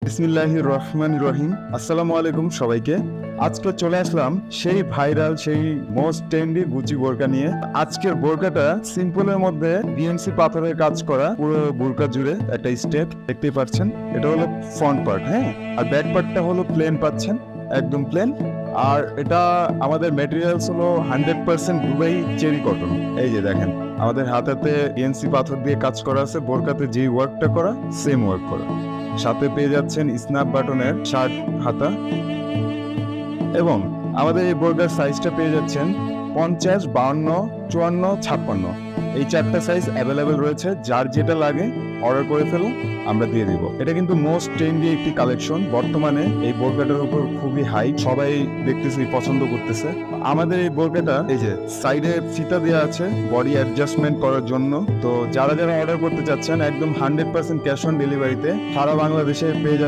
বিসমিল্লাহির রহমানির রহিম। আসসালামু আলাইকুম সবাইকে। আজকে চলে আসলাম সেই ভাইরাল, সেই মোস্ট ট্রেন্ডি গুচি বোরকা নিয়ে। আজকের বোরকাটা সিম্পলের মধ্যে বিএমসি পাথরের কাজ করা, পুরো বোরকা জুড়ে একটা স্টেপ দেখতেই পাচ্ছেন। এটা হলো ফ্রন্ট পার্ট, হ্যাঁ, আর ব্যাক পার্টটা হলো প্লেন পাচ্ছেন, একদম প্লেন। আর এটা আমাদের ম্যাটেরিয়ালস হলো 100% দুবাই চেরি কটন। এই যে দেখেন, আমাদের হাতাতে বিএমসি পাথর দিয়ে কাজ করা আছে, বোরকাতে যেই ওয়ার্কটা করা সেম ওয়ার্ক করা। সাথে পেয়ে যাচ্ছেন স্ন্যাপ বাটনের শার্ট হাতা, এবং আমাদের এই বোরকার সাইজটা পেয়ে যাচ্ছেন 50, 52, 54, 56। এই চারটা সাইজ অ্যাভেলেবেল রয়েছে। যার যেটা লাগে অর্ডার করে ফেলুন, আমরা দিয়ে দিব। এটা কিন্তু মোস্ট ট্রেন্ডি একটি কালেকশন। বর্তমানে এই বোরকাটার উপর খুবই হাই, সবাই দেখতেছি পছন্দ করতেছে। আমাদের এই বোরকাটা এই যে সাইডে ফিতা দেওয়া আছে বডি অ্যাডজাস্টমেন্ট করার জন্য। তো যারা যারা অর্ডার করতে চাচ্ছেন, একদম 100% ক্যাশ অন ডেলিভারিতে সারা বাংলাদেশে পেয়ে যাচ্ছে।